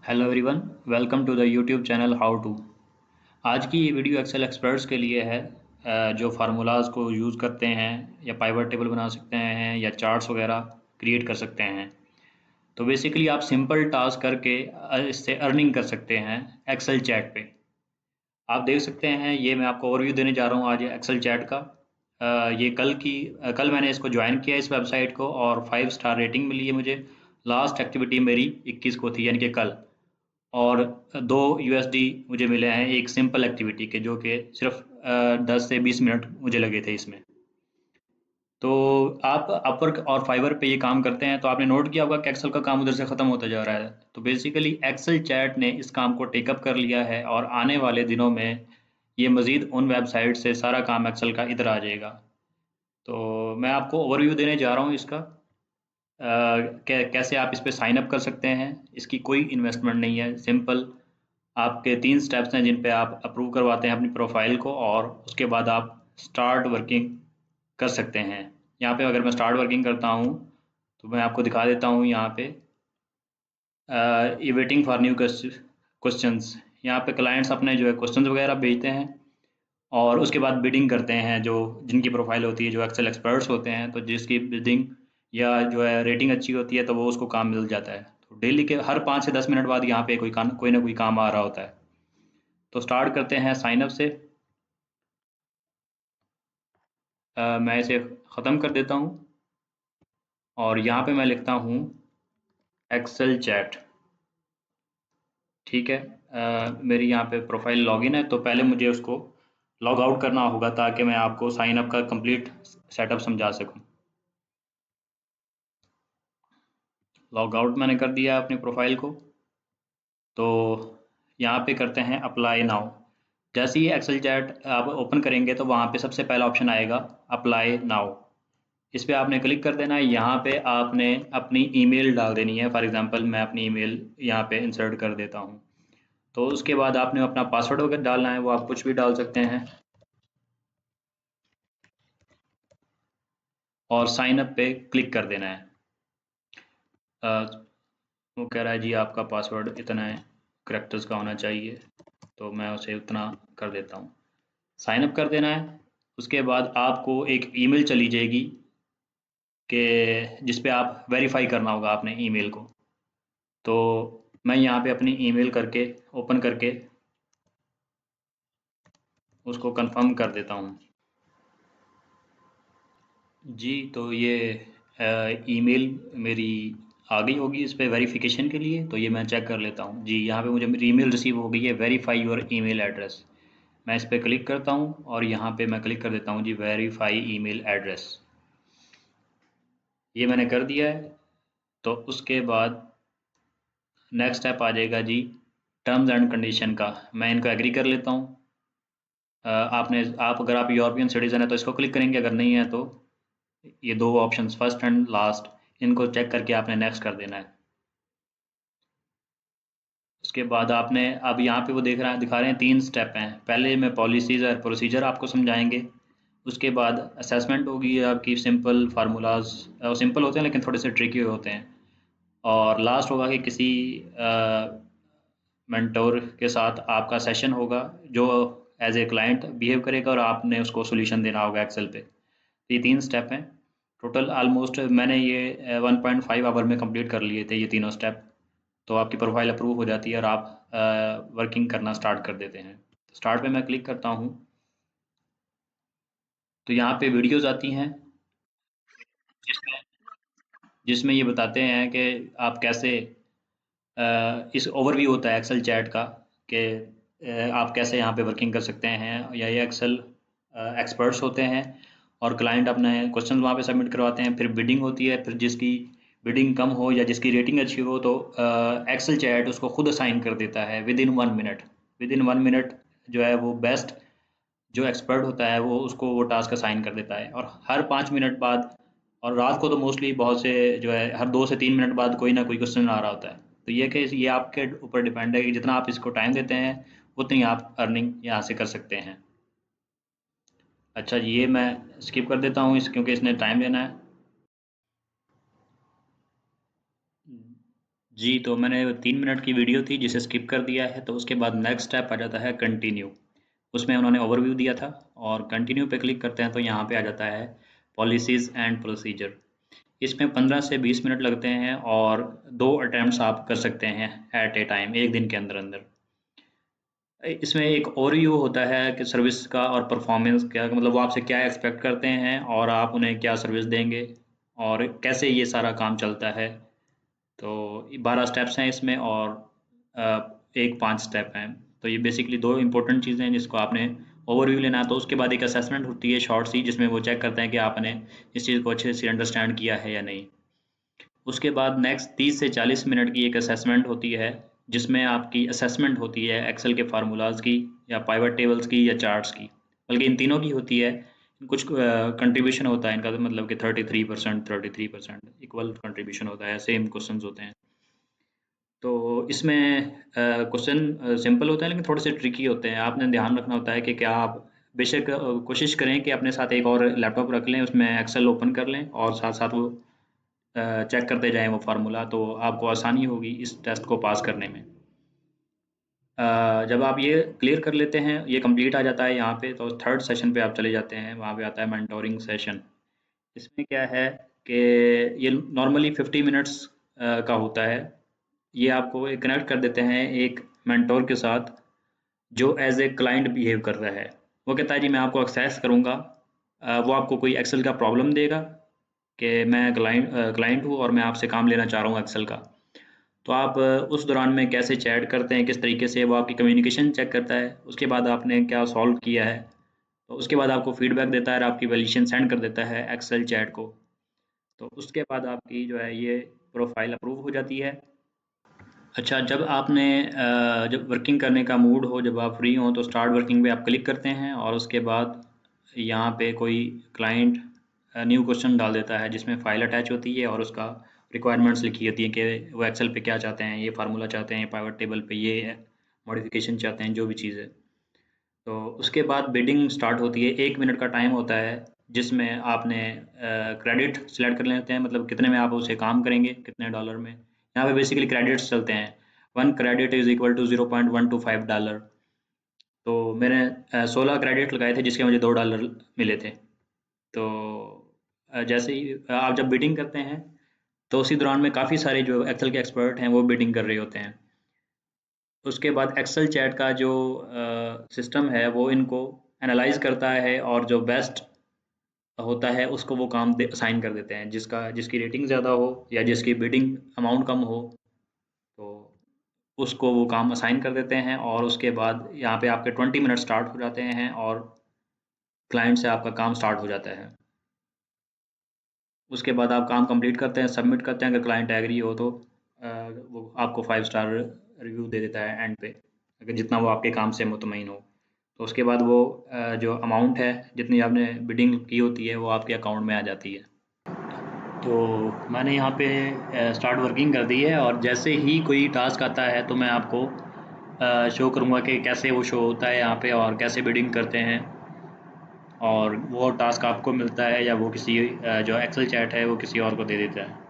Hello everyone, welcome to the YouTube channel how to. आज की ये वीडियो एक्सेल एक्सपर्ट्स के लिए है, जो फार्मूलाज को यूज़ करते हैं या पाइवट टेबल बना सकते हैं या चार्ट्स वगैरह क्रिएट कर सकते हैं। तो बेसिकली आप सिंपल टास्क करके इससे अर्निंग कर सकते हैं एक्सेल चैट पे। आप देख सकते हैं, ये मैं आपको ओवरव्यू देने जा रहा हूँ आज एक्सेल चैट का। ये कल मैंने इसको ज्वाइन किया इस वेबसाइट को और 5 स्टार रेटिंग मिली है मुझे। लास्ट एक्टिविटी मेरी 21 को थी, यानी कि कल। और 2 USD मुझे मिले हैं एक सिंपल एक्टिविटी के, जो कि सिर्फ 10 से 20 मिनट मुझे लगे थे इसमें। तो आप अपवर्क और फाइवर पे ये काम करते हैं तो आपने नोट किया होगा कि एक्सेल का काम उधर से ख़त्म होता जा रहा है। तो बेसिकली एक्सेल चैट ने इस काम को टेकअप कर लिया है और आने वाले दिनों में ये मज़ीद उन वेबसाइट से सारा काम एक्सेल का इधर आ जाएगा। तो मैं आपको ओवरव्यू देने जा रहा हूँ इसका, कैसे आप इस पे साइन अप कर सकते हैं। इसकी कोई इन्वेस्टमेंट नहीं है, सिंपल आपके 3 स्टेप्स हैं जिन पे आप अप्रूव करवाते हैं अपनी प्रोफाइल को, और उसके बाद आप स्टार्ट वर्किंग कर सकते हैं। यहाँ पे अगर मैं स्टार्ट वर्किंग करता हूँ तो मैं आपको दिखा देता हूँ यहाँ पे वेटिंग फॉर न्यू क्वेश्चंस। यहाँ पे क्लाइंट्स अपने जो है क्वेश्चंस वगैरह भेजते हैं और उसके बाद बिडिंग करते हैं। जो जिनकी प्रोफाइल होती है, जो एक्सेल एक्सपर्ट्स होते हैं, तो जिसकी बिडिंग या जो है रेटिंग अच्छी होती है तो वो उसको काम मिल जाता है। तो डेली के हर 5 से 10 मिनट बाद यहाँ पे कोई ना कोई काम आ रहा होता है। तो स्टार्ट करते हैं साइन अप से। मैं इसे ख़त्म कर देता हूँ और यहाँ पे मैं लिखता हूँ एक्सेल चैट। ठीक है। मेरी यहाँ पे प्रोफाइल लॉगिन है, तो पहले मुझे उसको लॉग आउट करना होगा ताकि मैं आपको साइन अप का कंप्लीट सेटअप समझा सकूँ। लॉग आउट मैंने कर दिया अपनी प्रोफाइल को। तो यहाँ पे करते हैं अप्लाई नाउ। जैसे ही एक्सेल चैट आप ओपन करेंगे तो वहाँ पे सबसे पहला ऑप्शन आएगा अप्लाई नाउ। इस पे आपने क्लिक कर देना है। यहाँ पे आपने अपनी ईमेल डाल देनी है। फॉर एग्जांपल मैं अपनी ईमेल यहाँ पे इंसर्ट कर देता हूँ। तो उसके बाद आपने अपना पासवर्ड वगैरह डालना है, वो आप कुछ भी डाल सकते हैं और साइन अप पे क्लिक कर देना है। अ, वो कह रहा है जी आपका पासवर्ड इतना है करेक्टर्स का होना चाहिए, तो मैं उसे उतना कर देता हूँ। साइन अप कर देना है। उसके बाद आपको एक ईमेल चली जाएगी कि जिस पे आप वेरीफाई करना होगा अपने ईमेल को। तो मैं यहाँ पे अपनी ईमेल करके ओपन करके उसको कंफर्म कर देता हूँ। जी, तो ये ईमेल मेरी आ गई होगी इस पे वेरिफिकेशन के लिए। तो ये मैं चेक कर लेता हूँ। जी, यहाँ पे मुझे मेरी ईमेल रिसीव हो गई है, वेरीफाई योर ईमेल एड्रेस। मैं इस पे क्लिक करता हूँ और यहाँ पे मैं क्लिक कर देता हूँ जी वेरीफाई ईमेल एड्रेस। ये मैंने कर दिया है। तो उसके बाद नेक्स्ट स्टेप आ जाएगा जी टर्म्स एंड कंडीशन का। मैं इनको एग्री कर लेता हूँ। आप अगर आप यूरोपियन सिटीज़न है तो इसको क्लिक करेंगे, अगर नहीं है तो ये दो ऑप्शंस फर्स्ट एंड लास्ट, इनको चेक करके आपने नेक्स्ट कर देना है। उसके बाद आपने अब यहाँ पे वो दिखा रहे हैं 3 स्टेप हैं। पहले में पॉलिसीज़ और प्रोसीजर आपको समझाएंगे। उसके बाद असेसमेंट होगी आपकी, सिंपल फार्मूलाज सिंपल होते हैं लेकिन थोड़े से ट्रिकी होते हैं। और लास्ट होगा कि किसी मेंटोर के साथ आपका सेशन होगा जो एज ए क्लाइंट बिहेव करेगा और आपने उसको सोल्यूशन देना होगा एक्सेल पे। ये 3 स्टेप हैं टोटल। ऑलमोस्ट मैंने ये 1.5 आवर में कंप्लीट कर लिए थे ये तीनों स्टेप। तो आपकी प्रोफाइल अप्रूव हो जाती है और आप वर्किंग करना स्टार्ट कर देते हैं। स्टार्ट पे मैं क्लिक करता हूँ तो यहाँ पे वीडियोज़ आती हैं जिसमें जिसमें ये बताते हैं कि आप कैसे इस ओवरव्यू होता है एक्सेल चैट का कि आप कैसे यहाँ पे वर्किंग कर सकते हैं, या ये एक्सेल एक्सपर्ट्स होते हैं और क्लाइंट अपने क्वेश्चन वहाँ पे सबमिट करवाते हैं। फिर बिडिंग होती है, फिर जिसकी बिडिंग कम हो या जिसकी रेटिंग अच्छी हो तो एक्सेल चैट उसको खुद असाइन कर देता है with in 1 minute. With in 1 minute जो है वो बेस्ट जो एक्सपर्ट होता है वो उसको वो टास्क असाइन कर देता है। और हर 5 मिनट बाद, और रात को तो मोस्टली बहुत से जो है हर 2 से 3 मिनट बाद कोई ना कोई क्वेश्चन आ रहा होता है। तो ये आपके ऊपर डिपेंड है कि जितना आप इसको टाइम देते हैं उतनी आप अर्निंग यहाँ से कर सकते हैं। अच्छा जी, ये मैं स्किप कर देता हूँ क्योंकि इसने टाइम लेना है। जी, तो मैंने 3 मिनट की वीडियो थी जिसे स्किप कर दिया है, तो उसके बाद नेक्स्ट स्टेप आ जाता है कंटिन्यू। उसमें उन्होंने ओवरव्यू दिया था और कंटिन्यू पे क्लिक करते हैं तो यहाँ पे आ जाता है पॉलिसीज़ एंड प्रोसीजर। इसमें 15 से 20 मिनट लगते हैं और 2 अटेम्प्ट्स आप कर सकते हैं एट ए टाइम, एक दिन के अंदर-अंदर। इसमें एक ओवरव्यू होता है कि सर्विस का और परफॉर्मेंस क्या, मतलब वो आपसे क्या एक्सपेक्ट करते हैं और आप उन्हें क्या सर्विस देंगे और कैसे ये सारा काम चलता है। तो 12 स्टेप्स हैं इसमें और एक 5 स्टेप हैं। तो ये बेसिकली 2 इम्पोर्टेंट चीज़ें हैं जिसको आपने ओवरव्यू लेना है। तो उसके बाद एक असेसमेंट होती है शॉर्ट सी, जिसमें वो चेक करते हैं कि आपने इस चीज़ को अच्छे से अंडरस्टैंड किया है या नहीं। उसके बाद नेक्स्ट 30 से 40 मिनट की एक असेसमेंट होती है, जिसमें आपकी असेसमेंट होती है एक्सेल के फार्मूलाज़ की या पाइवट टेबल्स की या चार्ट्स की, बल्कि इन तीनों की होती है। कुछ कंट्रीब्यूशन होता है इनका, तो मतलब कि 33% इक्वल कंट्रीब्यूशन होता है, सेम क्वेश्चंस होते हैं। तो इसमें क्वेश्चन सिंपल होते हैं लेकिन थोड़े से ट्रिकी होते हैं। आपने ध्यान रखना होता है कि क्या आप बेशक कोशिश करें कि अपने साथ एक और लैपटॉप रख लें, उसमें एक्सेल ओपन कर लें और साथ-साथ वो चेक करते जाएँ वो फार्मूला, तो आपको आसानी होगी इस टेस्ट को पास करने में। जब आप ये क्लियर कर लेते हैं, ये कंप्लीट आ जाता है यहाँ पे, तो थर्ड सेशन पे आप चले जाते हैं, वहाँ पे आता है मेंटोरिंग सेशन। इसमें क्या है कि ये नॉर्मली 50 मिनट्स का होता है। ये आपको कनेक्ट कर देते हैं एक मेंटोर के साथ जो एज ए क्लाइंट बिहेव कर रहा है। वो कहता है जी मैं आपको एक्सेस करूँगा। वो आपको कोई एक्सेल का प्रॉब्लम देगा कि मैं क्लाइंट हूँ और मैं आपसे काम लेना चाह रहा हूँ एक्सेल का। तो आप उस दौरान में कैसे चैट करते हैं, किस तरीके से वो आपकी कम्युनिकेशन चेक करता है, उसके बाद आपने क्या सॉल्व किया है, तो उसके बाद आपको फीडबैक देता है और आपकी वैल्यूएशन सेंड कर देता है एक्सेल चैट को। तो उसके बाद आपकी जो है ये प्रोफाइल अप्रूव हो जाती है। अच्छा, जब आपने जब वर्किंग करने का मूड हो, जब आप फ्री हों, तो स्टार्ट वर्किंग पे आप क्लिक करते हैं और उसके बाद यहाँ पे कोई क्लाइंट न्यू क्वेश्चन डाल देता है जिसमें फ़ाइल अटैच होती है और उसका रिक्वायरमेंट्स लिखी होती है कि वो एक्सेल पे क्या चाहते हैं, ये फार्मूला चाहते हैं, पाइवट टेबल पे ये मॉडिफिकेशन चाहते हैं, जो भी चीज़ है। तो उसके बाद बिडिंग स्टार्ट होती है। 1 मिनट का टाइम होता है जिसमें आपने क्रेडिट सेलेक्ट कर लेते हैं, मतलब कितने में आप उसे काम करेंगे, कितने डॉलर में। यहाँ पे बेसिकली क्रेडिट्स चलते हैं। 1 क्रेडिट इज़ इक्वल टू $0.125। तो मैंने 16 क्रेडिट लगाए थे जिसके मुझे $2 मिले थे। तो जैसे ही आप जब बिडिंग करते हैं तो उसी दौरान में काफ़ी सारे जो एक्सेल के एक्सपर्ट हैं वो बिडिंग कर रहे होते हैं। उसके बाद एक्सेल चैट का जो सिस्टम है वो इनको एनालाइज करता है और जो बेस्ट होता है उसको वो काम दे असाइन कर देते हैं, जिसकी रेटिंग ज़्यादा हो या जिसकी बिडिंग अमाउंट कम हो, तो उसको वो काम असाइन कर देते हैं। और उसके बाद यहाँ पे आपके 20 मिनट स्टार्ट हो जाते हैं और क्लाइंट से आपका काम स्टार्ट हो जाता है। उसके बाद आप काम कंप्लीट करते हैं, सबमिट करते हैं। अगर क्लाइंट एग्री हो तो वो आपको 5 स्टार रिव्यू दे देता है एंड पे, अगर जितना वो आपके काम से मुतमईन हो। तो उसके बाद वो जो अमाउंट है जितनी आपने बिडिंग की होती है वो आपके अकाउंट में आ जाती है। तो मैंने यहाँ पे स्टार्ट वर्किंग कर दी है और जैसे ही कोई टास्क आता है तो मैं आपको शो करूँगा कि कैसे वो शो होता है यहाँ पे और कैसे बिडिंग करते हैं और वो टास्क आपको मिलता है या वो किसी जो एक्सेल चैट है वो किसी और को दे देता है।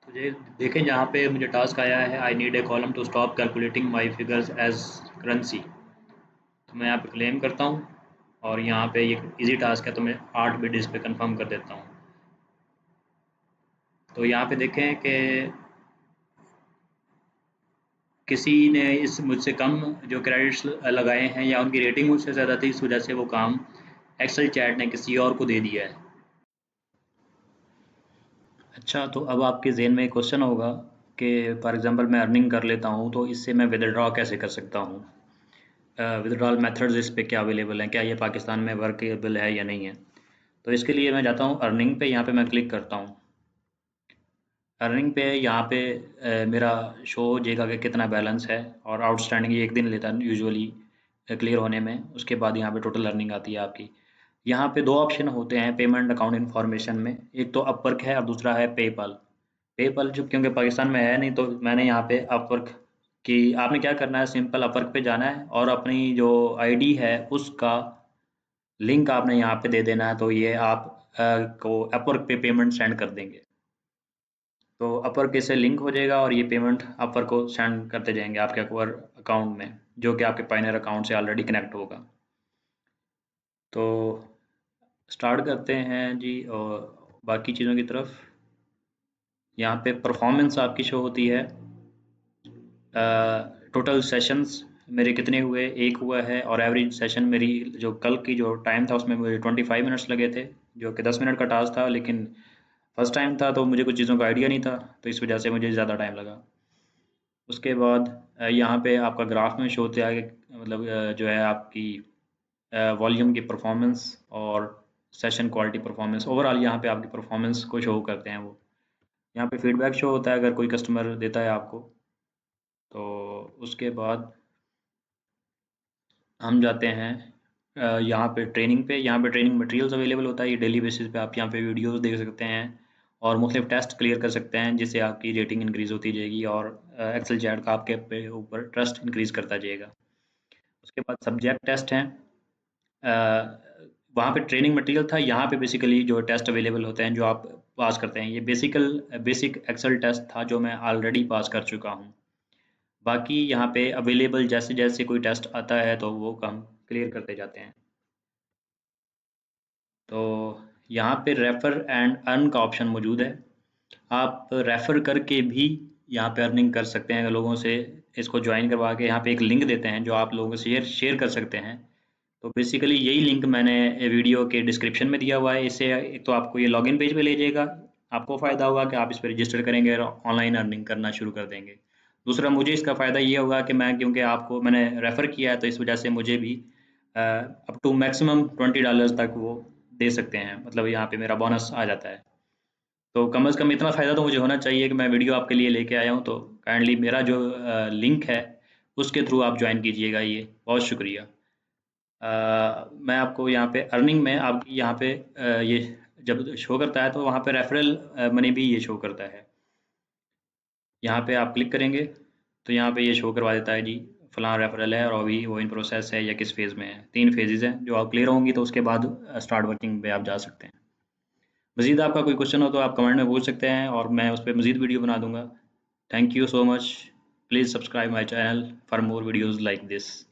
तो ये देखें, जहाँ पे मुझे टास्क आया है I need a column to stop calculating my figures as currency, तो मैं यहाँ पे क्लेम करता हूँ और यहाँ पे ये इजी टास्क है तो मैं 8 बिट इस पे कंफर्म कर देता हूँ। तो यहाँ पे देखें कि किसी ने इस मुझसे कम जो क्रेडिट्स लगाए हैं या उनकी रेटिंग मुझसे ज़्यादा थी, इस वजह से वो काम एक्सेल चैट ने किसी और को दे दिया है। अच्छा, तो अब आपके ज़हन में एक क्वेश्चन होगा कि फॉर एग्जांपल मैं अर्निंग कर लेता हूँ तो इससे मैं विदड्रॉ कैसे कर सकता हूँ। विदड्रॉल मेथड्स इस पे क्या अवेलेबल हैं, क्या ये पाकिस्तान में वर्केबल है या नहीं है। तो इसके लिए मैं जाता हूँ अर्निंग पे, यहाँ पे मैं क्लिक करता हूँ। अर्निंग पे यहाँ पे मेरा शो हो जाएगा कि कितना बैलेंस है और आउटस्टैंडिंग ये एक दिन लेता है यूजुअली क्लियर होने में। उसके बाद यहाँ पे टोटल अर्निंग आती है आपकी। यहाँ पे 2 ऑप्शन होते हैं पेमेंट अकाउंट इन्फॉर्मेशन में, एक तो अपवर्क है और दूसरा है पेपल। पेपल जो क्योंकि पाकिस्तान में है नहीं, तो मैंने यहाँ पे अपवर्क की, आपने क्या करना है, सिंपल अपवर्क पे जाना है और अपनी जो आईडी है उसका लिंक आपने यहाँ पे दे देना है, तो ये आप को अपवर्क पे पेमेंट सेंड कर देंगे। तो अपवर्क से लिंक हो जाएगा और ये पेमेंट अपवर्क को सेंड करते जाएंगे आपके अपवर्क अकाउंट में, जो कि आपके पायनियर अकाउंट से ऑलरेडी कनेक्ट होगा। तो स्टार्ट करते हैं जी और बाकी चीज़ों की तरफ। यहाँ पे परफॉर्मेंस आपकी शो होती है, टोटल सेशंस मेरे कितने हुए, एक हुआ है, और एवरेज सेशन मेरी जो कल की जो टाइम था उसमें मुझे 25 मिनट्स लगे थे, जो कि 10 मिनट का टास्क था, लेकिन फर्स्ट टाइम था तो मुझे कुछ चीज़ों का आइडिया नहीं था, तो इस वजह से मुझे ज़्यादा टाइम लगा। उसके बाद यहाँ पे आपका ग्राफ में शो होता है कि मतलब जो है आपकी वॉल्यूम की परफॉर्मेंस और सेशन क्वालिटी परफॉर्मेंस, ओवरऑल यहाँ पे आपकी परफॉर्मेंस को शो करते हैं वो। यहाँ पे फीडबैक शो होता है अगर कोई कस्टमर देता है आपको। तो उसके बाद हम जाते हैं यहाँ पे ट्रेनिंग पे। यहाँ पे ट्रेनिंग मटेरियल्स अवेलेबल होता है, ये डेली बेसिस पे आप यहाँ पे वीडियोस देख सकते हैं और मुख्तलिफ टेस्ट क्लियर कर सकते हैं, जिससे आपकी रेटिंग इंक्रीज़ होती जाएगी और एक्सेल चैट का आपके पे ऊपर ट्रस्ट इंक्रीज़ करता जाएगा। उसके बाद सब्जेक्ट टेस्ट हैं, वहाँ पे ट्रेनिंग मटेरियल था, यहाँ पे बेसिकली जो टेस्ट अवेलेबल होते हैं जो आप पास करते हैं, ये बेसिक एक्सेल टेस्ट था जो मैं ऑलरेडी पास कर चुका हूँ। बाकी यहाँ पे अवेलेबल जैसे जैसे कोई टेस्ट आता है तो वो हम क्लियर करते जाते हैं। तो यहाँ पे रेफ़र एंड अर्न का ऑप्शन मौजूद है, आप रेफ़र करके भी यहाँ पे अर्निंग कर सकते हैं लोगों से, इसको ज्वाइन करवा के यहाँ पे एक लिंक देते हैं जो आप लोगों से शेयर शेयर कर सकते हैं। तो बेसिकली यही लिंक मैंने वीडियो के डिस्क्रिप्शन में दिया हुआ है। इससे एक तो आपको ये लॉगिन पेज पे ले जाएगा, आपको फ़ायदा होगा कि आप इस पे रजिस्टर करेंगे और ऑनलाइन अर्निंग करना शुरू कर देंगे। दूसरा मुझे इसका फ़ायदा ये होगा कि मैं, क्योंकि आपको मैंने रेफ़र किया है, तो इस वजह से मुझे भी अप टू मैक्सिमम $20 तक वो दे सकते हैं, मतलब यहाँ पे मेरा बोनस आ जाता है। तो कम से कम इतना फ़ायदा तो मुझे होना चाहिए कि मैं वीडियो आपके लिए लेके आया हूँ, तो काइंडली मेरा जो लिंक है उसके थ्रू आप ज्वाइन कीजिएगा। ये बहुत शुक्रिया। मैं आपको यहाँ पे अर्निंग में आप यहाँ पे ये जब शो करता है तो वहाँ पे रेफरल मनी भी ये शो करता है। यहाँ पे आप क्लिक करेंगे तो यहाँ पे ये शो करवा देता है जी फलां रेफरल है और अभी वो इन प्रोसेस है या किस फेज़ में है। 3 फेजेज़ हैं, जो आप क्लियर होंगी तो उसके बाद स्टार्ट वर्किंग पे आप जा सकते हैं। मज़ीद आपका कोई क्वेश्चन हो तो आप कमेंट में पूछ सकते हैं और मैं उस पे मज़ीद वीडियो बना दूँगा। Thank you so much. Please subscribe my channel for more videos like this.